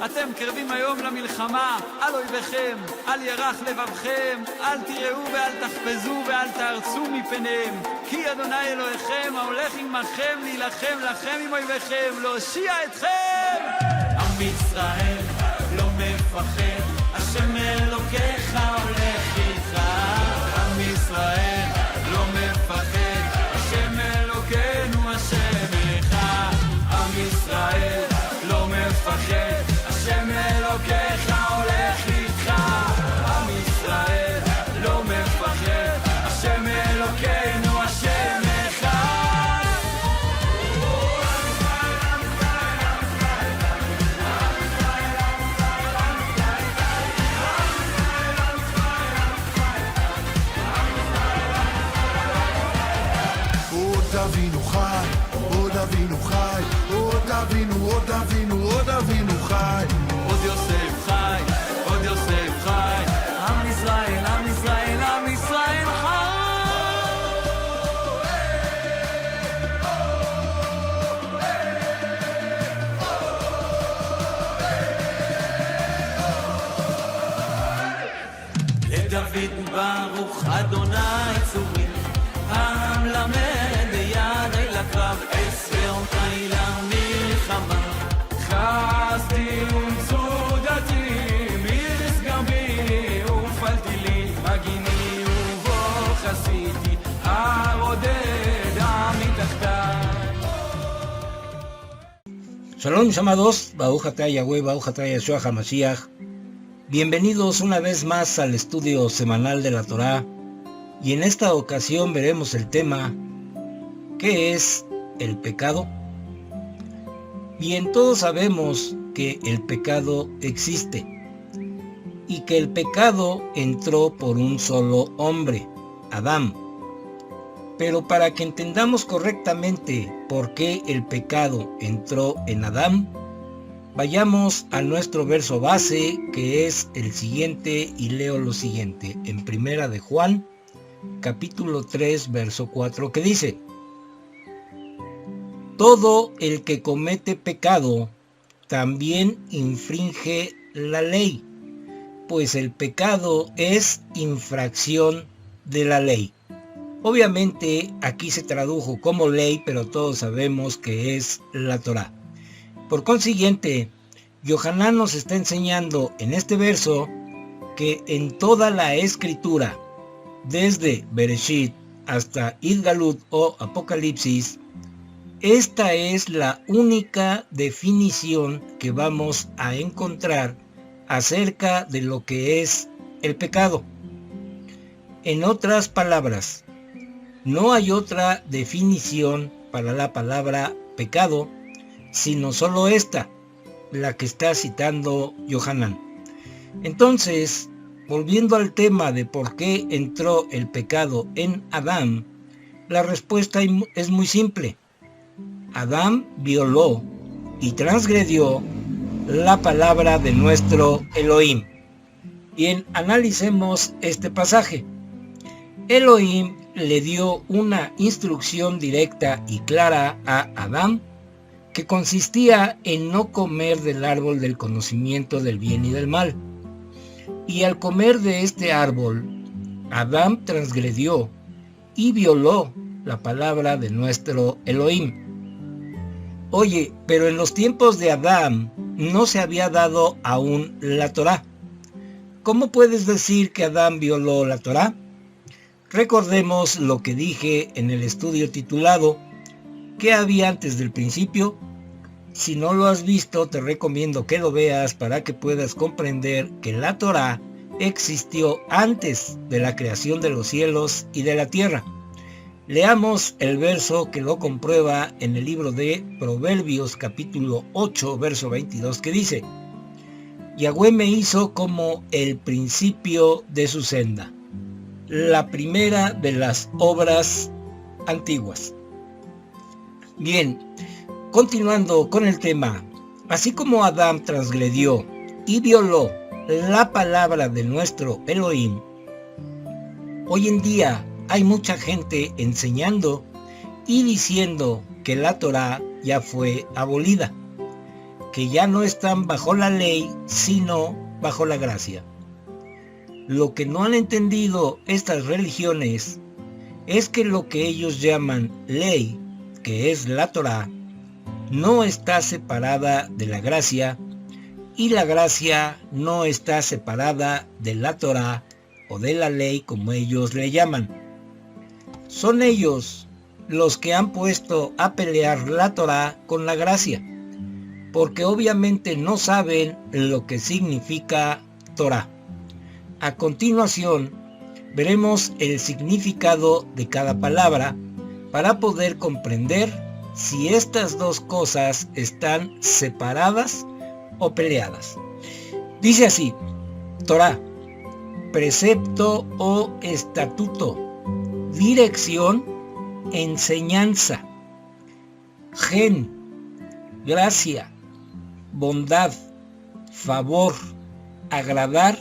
אתם קרבים היום למלחמה, על אויביכם, אל ירח לבבכם, אל תיראו ואל תחפזו ואל תארצו מפניהם, כי אדוני אלוהיכם ההולך עמכם להילחם לכם עם אויביכם, להושיע אתכם. עם ישראל לא מפחד, השם אלוקיך הולך איתך. עם ישראל לא מפחד, השם אלוקינו השם אחד. עם ישראל לא מפחד, השם אלוקיך הולך איתך. עם ישראל לא מפחד, השם אלוקינו השם אחד. עוד אבינו חי, עוד אבינו חי, עוד אבינו, עוד אבינו, עוד אבינו חי. עוד יוסף חי, עוד יוסף חי. עם ישראל, עם ישראל, עם ישראל חי. לדוד ברוך אדוני צורי, המלמד ידי לקרב, עשר אותי למלחמה. חסתי ומצודתי, מסגר בי ופעלתי לי, מגיני ובו חסיתי, הרודד מתחתיי. Shalom, mis amados, Baruch atah Yahweh, Baruch atah Yeshua HaMashiach. Bienvenidos una vez más al estudio semanal de la Torá, y en esta ocasión veremos el tema ¿qué es el pecado? Bien, todos sabemos que el pecado existe y que el pecado entró por un solo hombre, Adán. Pero para que entendamos correctamente por qué el pecado entró en Adán, vayamos a nuestro verso base, que es el siguiente, y leo lo siguiente, en Primera de Juan, capítulo 3, verso 4, que dice: todo el que comete pecado también infringe la ley, pues el pecado es infracción de la ley. Obviamente aquí se tradujo como ley, pero todos sabemos que es la Torá. Por consiguiente, Yohanan nos está enseñando en este verso que en toda la escritura, desde Bereshit hasta Idgalut o Apocalipsis, esta es la única definición que vamos a encontrar acerca de lo que es el pecado. En otras palabras, no hay otra definición para la palabra pecado, sino solo esta, la que está citando Yohanan. Entonces, volviendo al tema de por qué entró el pecado en Adán, la respuesta es muy simple. Adán violó y transgredió la palabra de nuestro Elohim. Bien, analicemos este pasaje. Elohim le dio una instrucción directa y clara a Adán, que consistía en no comer del árbol del conocimiento del bien y del mal. Y al comer de este árbol, Adán transgredió y violó la palabra de nuestro Elohim. Oye, pero en los tiempos de Adán no se había dado aún la Torá. ¿Cómo puedes decir que Adán violó la Torá? Recordemos lo que dije en el estudio titulado ¿qué había antes del principio? Si no lo has visto, te recomiendo que lo veas para que puedas comprender que la Torá existió antes de la creación de los cielos y de la tierra. Leamos el verso que lo comprueba en el libro de Proverbios capítulo 8, verso 22, que dice: Yahweh me hizo como el principio de su senda, la primera de las obras antiguas. Bien, continuando con el tema, así como Adán transgredió y violó la palabra de nuestro Elohim, hoy en día hay mucha gente enseñando y diciendo que la Torá ya fue abolida, que ya no están bajo la ley, sino bajo la gracia. Lo que no han entendido estas religiones es que lo que ellos llaman ley, que es la Torá, no está separada de la gracia, y la gracia no está separada de la Torá o de la ley, como ellos le llaman. Son ellos los que han puesto a pelear la Torá con la gracia, porque obviamente no saben lo que significa Torá. A continuación, veremos el significado de cada palabra para poder comprender si estas dos cosas están separadas o peleadas. Dice así: Torá, precepto o estatuto, dirección, enseñanza. Gen, gracia, bondad, favor, agradar,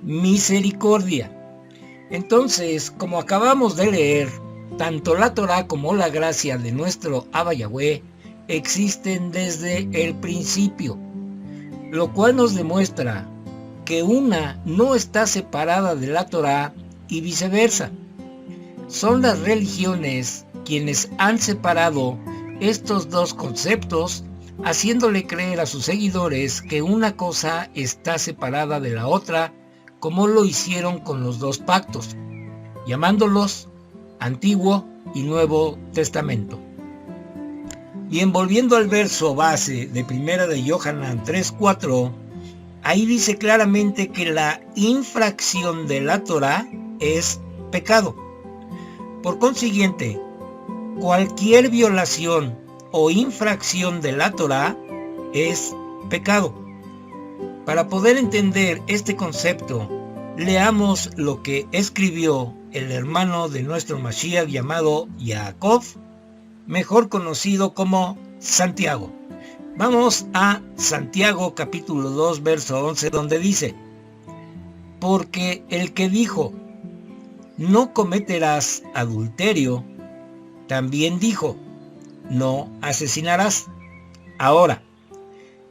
misericordia. Entonces, como acabamos de leer, tanto la Torá como la gracia de nuestro Abba Yahweh existen desde el principio, lo cual nos demuestra que una no está separada de la Torá y viceversa. Son las religiones quienes han separado estos dos conceptos, haciéndole creer a sus seguidores que una cosa está separada de la otra, como lo hicieron con los dos pactos, llamándolos Antiguo y Nuevo Testamento. Y volviendo al verso base de Primera de Yohanan 3:4, ahí dice claramente que la infracción de la Torá es pecado. Por consiguiente, cualquier violación o infracción de la Torá es pecado. Para poder entender este concepto, leamos lo que escribió el hermano de nuestro Mashiach llamado Jacob, mejor conocido como Santiago. Vamos a Santiago capítulo 2 verso 11, donde dice: porque el que dijo no cometerás adulterio, también dijo no asesinarás. Ahora,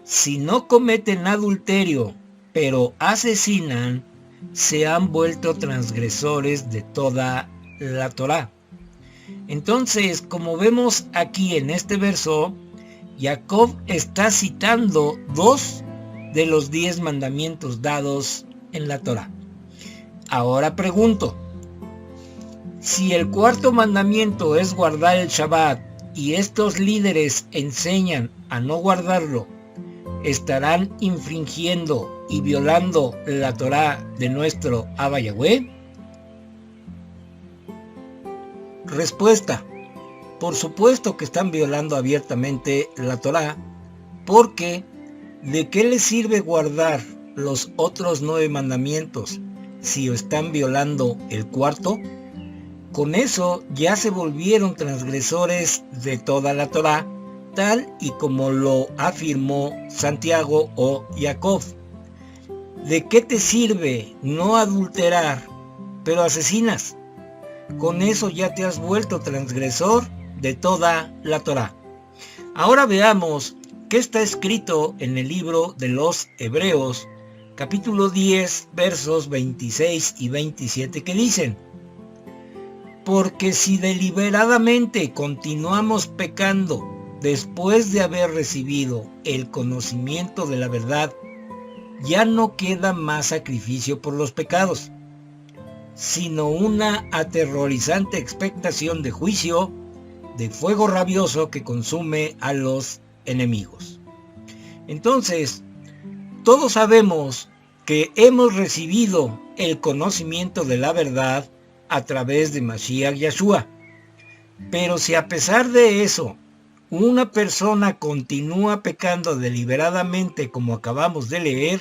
si no cometen adulterio pero asesinan, se han vuelto transgresores de toda la Torá. Entonces, como vemos aquí en este verso, Jacob está citando 2 de los 10 mandamientos dados en la Torá. Ahora pregunto, si el cuarto mandamiento es guardar el Shabbat y estos líderes enseñan a no guardarlo, ¿estarán infringiendo y violando la Torá de nuestro Abba Yahweh? Respuesta: por supuesto que están violando abiertamente la Torá, porque ¿de qué les sirve guardar los otros 9 mandamientos si están violando el cuarto? Con eso ya se volvieron transgresores de toda la Torá, tal y como lo afirmó Santiago o Jacob. ¿De qué te sirve no adulterar, pero asesinas? Con eso ya te has vuelto transgresor de toda la Torá. Ahora veamos qué está escrito en el libro de los Hebreos, capítulo 10, versos 26 y 27, que dicen: porque si deliberadamente continuamos pecando después de haber recibido el conocimiento de la verdad, ya no queda más sacrificio por los pecados, sino una aterrorizante expectación de juicio, de fuego rabioso que consume a los enemigos. Entonces, todos sabemos que hemos recibido el conocimiento de la verdad a través de Mashiach Yahshua. Pero si a pesar de eso, una persona continúa pecando deliberadamente como acabamos de leer,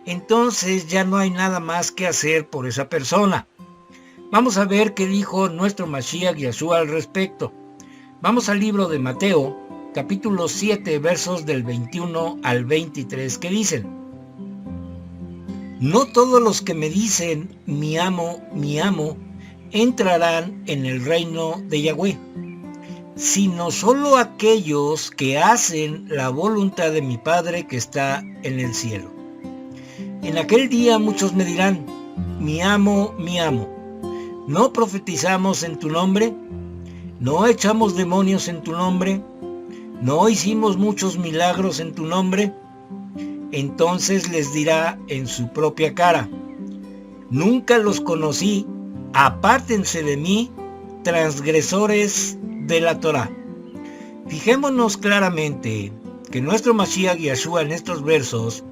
entonces ya no hay nada más que hacer por esa persona. Vamos a ver qué dijo nuestro Mashiach Yeshua al respecto. Vamos al libro de Mateo, capítulo 7, versos del 21 al 23, que dicen: No todos los que me dicen mi amo, entrarán en el reino de Yahweh, sino solo aquellos que hacen la voluntad de mi Padre que está en el cielo. En aquel día muchos me dirán, mi amo, ¿no profetizamos en tu nombre? ¿No echamos demonios en tu nombre? ¿No hicimos muchos milagros en tu nombre? Entonces les dirá en su propia cara, nunca los conocí, apártense de mí, transgresores de la Torá. Fijémonos claramente que nuestro Mashiach Yeshua en estos versos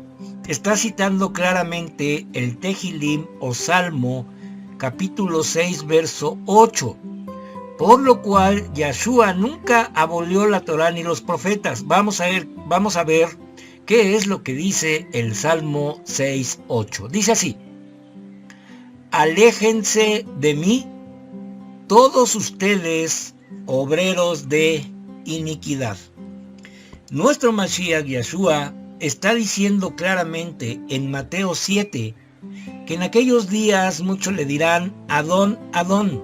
está citando claramente el Tehilim o Salmo capítulo 6 verso 8, por lo cual Yeshua nunca abolió la Torá ni los profetas. Vamos a ver qué es lo que dice el Salmo 6:8. Dice así: aléjense de mí todos ustedes, obreros de iniquidad. Nuestro Mashiach Yeshua está diciendo claramente en Mateo 7 que en aquellos días muchos le dirán, Adón, Adón,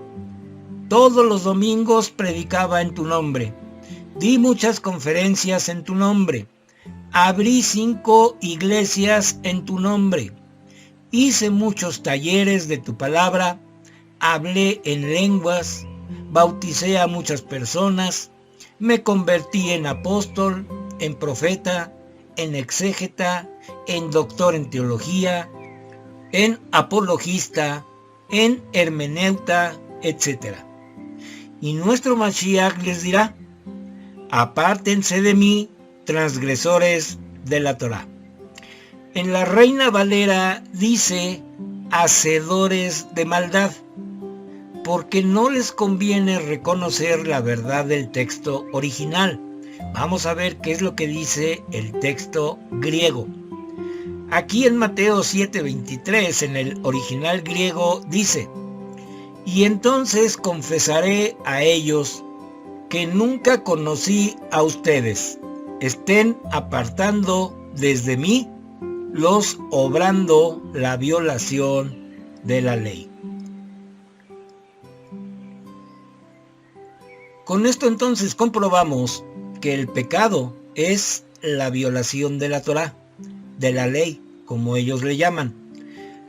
todos los domingos predicaba en tu nombre, di muchas conferencias en tu nombre, abrí 5 iglesias en tu nombre, hice muchos talleres de tu palabra, hablé en lenguas, bauticé a muchas personas, me convertí en apóstol, en profeta, en exégeta, en doctor en teología, en apologista, en hermeneuta, etc. Y nuestro Mashiach les dirá, apártense de mí, transgresores de la Torá. En la Reina Valera dice, hacedores de maldad, porque no les conviene reconocer la verdad del texto original. Vamos a ver qué es lo que dice el texto griego. Aquí en Mateo 7:23, en el original griego, dice, y entonces confesaré a ellos que nunca conocí a ustedes. Estén apartando desde mí los obrando la violación de la ley. Con esto entonces comprobamos que el pecado es la violación de la Torá, de la ley, como ellos le llaman.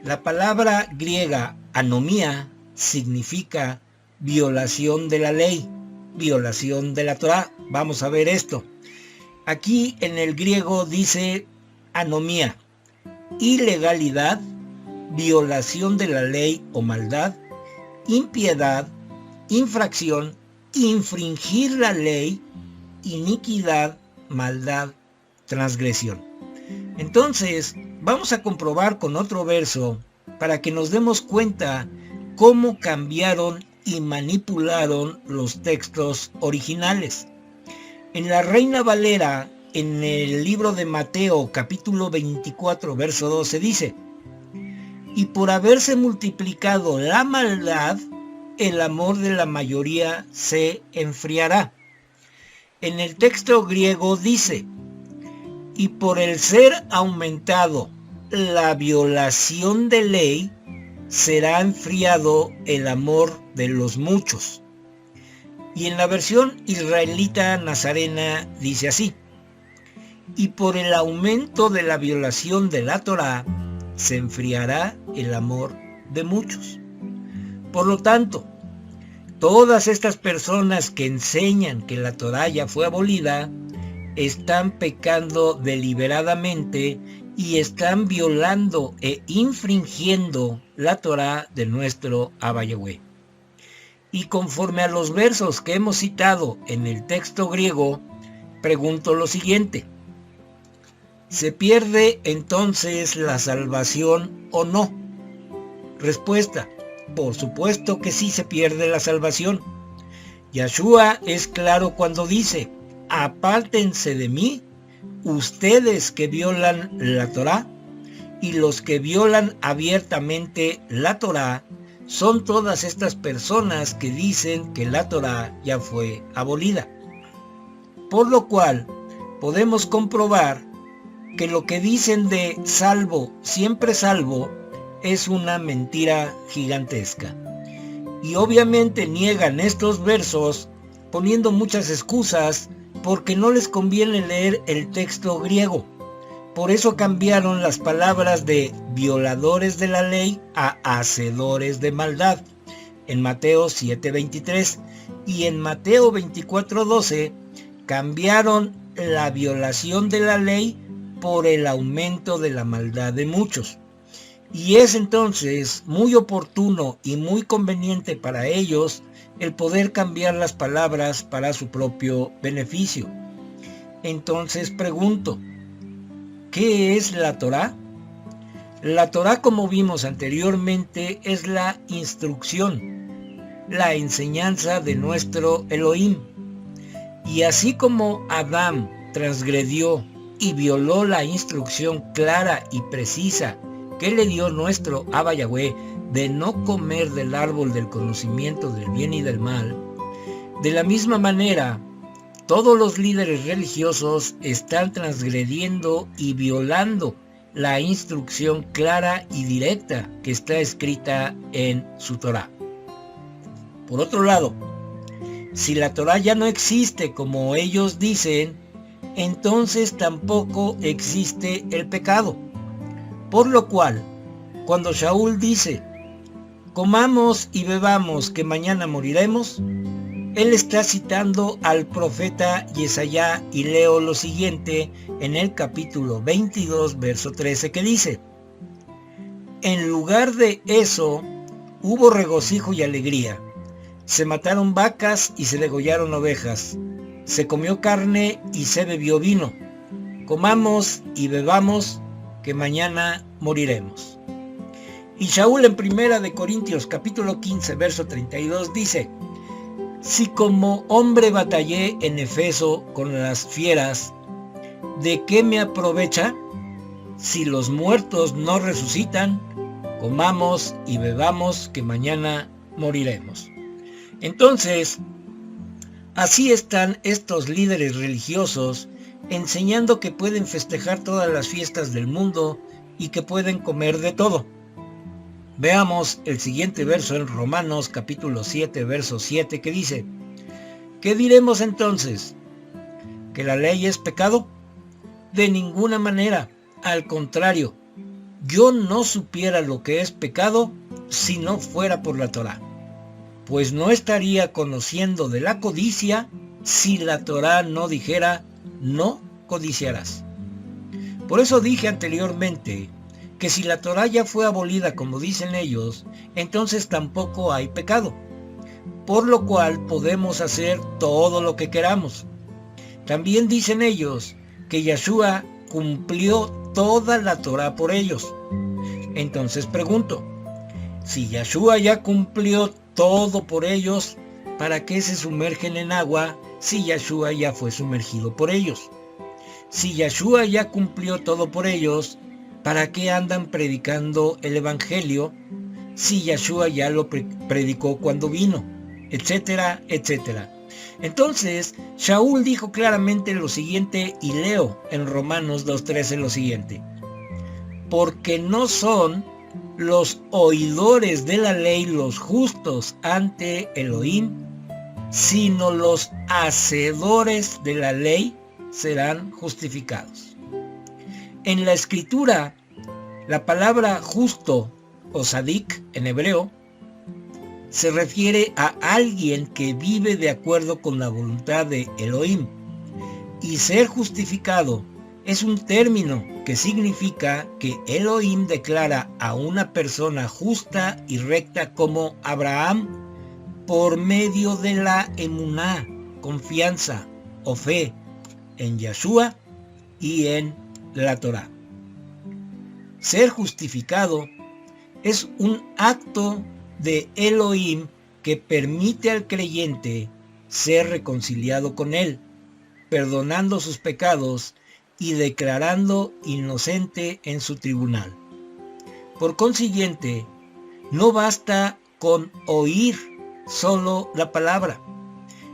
La palabra griega anomía significa violación de la ley, violación de la Torá. Vamos a ver esto. Aquí en el griego dice anomía, ilegalidad, violación de la ley o maldad, impiedad, infracción, infringir la ley, iniquidad, maldad, transgresión. Entonces, vamos a comprobar con otro verso para que nos demos cuenta cómo cambiaron y manipularon los textos originales. En la Reina Valera, en el libro de Mateo, capítulo 24, verso 12, dice, y por haberse multiplicado la maldad, el amor de la mayoría se enfriará. En el texto griego dice, y por el ser aumentado la violación de ley, será enfriado el amor de los muchos. Y en la versión israelita nazarena dice así, y por el aumento de la violación de la Torá, se enfriará el amor de muchos. Por lo tanto, todas estas personas que enseñan que la Torá ya fue abolida, están pecando deliberadamente y están violando e infringiendo la Torá de nuestro Abba Yahweh. Y conforme a los versos que hemos citado en el texto griego, pregunto lo siguiente, ¿se pierde entonces la salvación o no? Respuesta, por supuesto que sí se pierde la salvación. Yeshua es claro cuando dice, apártense de mí, ustedes que violan la Torá, y los que violan abiertamente la Torá son todas estas personas que dicen que la Torá ya fue abolida. Por lo cual podemos comprobar que lo que dicen de salvo, siempre salvo, es una mentira gigantesca. Y obviamente niegan estos versos poniendo muchas excusas porque no les conviene leer el texto griego. Por eso cambiaron las palabras de violadores de la ley a hacedores de maldad en Mateo 7:23 y en Mateo 24:12 cambiaron la violación de la ley por el aumento de la maldad de muchos. Y es entonces muy oportuno y muy conveniente para ellos el poder cambiar las palabras para su propio beneficio. Entonces pregunto, ¿qué es la Torá? La Torá, como vimos anteriormente, es la instrucción, la enseñanza de nuestro Elohim. Y así como Adán transgredió y violó la instrucción clara y precisa que le dio nuestro Abba Yahweh de no comer del árbol del conocimiento del bien y del mal, de la misma manera, todos los líderes religiosos están transgrediendo y violando la instrucción clara y directa que está escrita en su Torá. Por otro lado, si la Torá ya no existe como ellos dicen, entonces tampoco existe el pecado. Por lo cual, cuando Shaul dice, comamos y bebamos que mañana moriremos, él está citando al profeta Yesaya y leo lo siguiente en el capítulo 22, verso 13 que dice, en lugar de eso hubo regocijo y alegría, se mataron vacas y se degollaron ovejas, se comió carne y se bebió vino, comamos y bebamos que mañana moriremos. Y Shaul en Primera de Corintios capítulo 15 verso 32 dice, si como hombre batallé en Efeso con las fieras, ¿de qué me aprovecha? Si los muertos no resucitan, comamos y bebamos que mañana moriremos. Entonces, así están estos líderes religiosos enseñando que pueden festejar todas las fiestas del mundo y que pueden comer de todo. Veamos el siguiente verso en Romanos capítulo 7, verso 7 que dice, ¿qué diremos entonces? ¿Que la ley es pecado? De ninguna manera, al contrario, yo no supiera lo que es pecado si no fuera por la Torá, pues no estaría conociendo de la codicia si la Torá no dijera, no codiciarás. Por eso dije anteriormente que si la Torá ya fue abolida como dicen ellos, entonces tampoco hay pecado, por lo cual podemos hacer todo lo que queramos. También dicen ellos que Yahshua cumplió toda la Torá por ellos. Entonces pregunto, si Yahshua ya cumplió todo por ellos, ¿para qué se sumergen en agua si Yahshua ya fue sumergido por ellos? Si Yahshua ya cumplió todo por ellos, ¿para qué andan predicando el Evangelio si Yahshua ya lo predicó cuando vino? Etcétera, etcétera. Entonces, Shaul dijo claramente lo siguiente y leo en Romanos 2.13 lo siguiente. Porque no son los oidores de la ley los justos ante Elohim, sino los hacedores de la ley serán justificados. En la escritura, la palabra justo o sadik en hebreo se refiere a alguien que vive de acuerdo con la voluntad de Elohim, y ser justificado es un término que significa que Elohim declara a una persona justa y recta como Abraham por medio de la emuná, confianza o fe en Yahshua y en la Torá. Ser justificado es un acto de Elohim que permite al creyente ser reconciliado con él, perdonando sus pecados y declarando inocente en su tribunal. Por consiguiente, no basta con oír solo la palabra.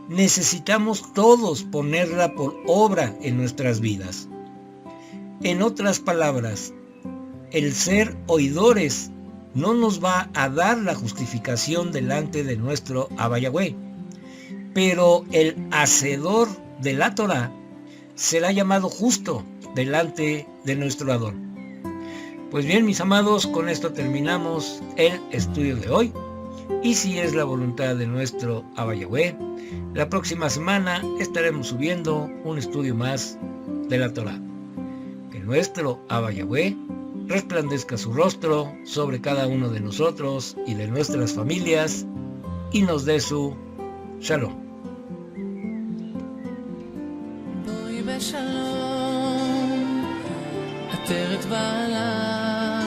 Necesitamos todos ponerla por obra en nuestras vidas. En otras palabras, el ser oidores no nos va a dar la justificación delante de nuestro Abba Yahweh, pero el hacedor de la Torah será llamado justo delante de nuestro Adón. Pues bien, mis amados, con esto terminamos el estudio de hoy, y si es la voluntad de nuestro Abba Yahweh, la próxima semana estaremos subiendo un estudio más de la Torah. Que nuestro Abba Yahweh resplandezca su rostro sobre cada uno de nosotros y de nuestras familias, y nos dé su Shalom. עטרת בעלה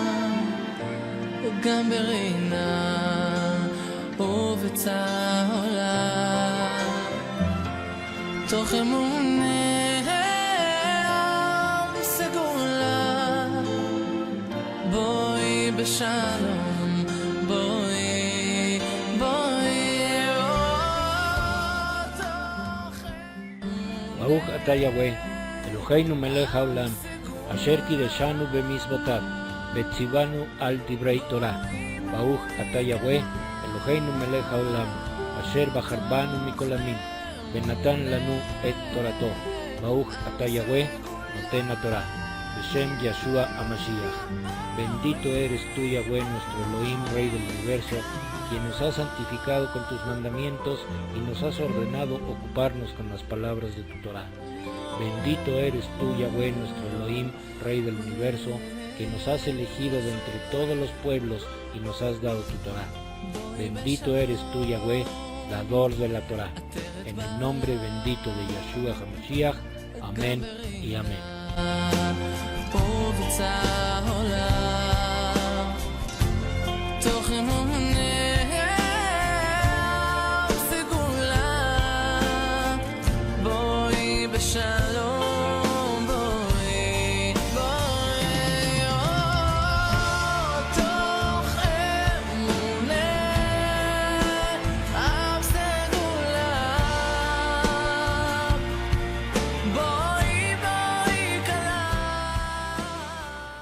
וגם ברינה ובצהלה תוך אמוניה סגולה בואי בשלום בואי ברוך אתה יהוה אלוהינו מלך העולם אשר קידשנו במצוותיו וציוונו על דברי תורה. ברוך אתה יהוה אלוהינו מלך העולם אשר בחר בנו מכל עמים ונתן לנו את תורתו. ברוך אתה יהוה נותן התורה. בשם ישוע המשיח. Bendito eres tú, Yahweh, nuestro Elohim, Rey del Universo, quien nos ha santificado con tus mandamientos y nos has ordenado ocuparnos con las palabras de tu Torah. Bendito eres tú, Yahweh, nuestro Elohim, Rey del Universo, que nos has elegido de entre todos los pueblos y nos has dado tu Torah. Bendito eres tú, Yahweh, dador de la Torah. En el nombre bendito de Yeshua HaMashiach. Amén y amén. בואי בשלום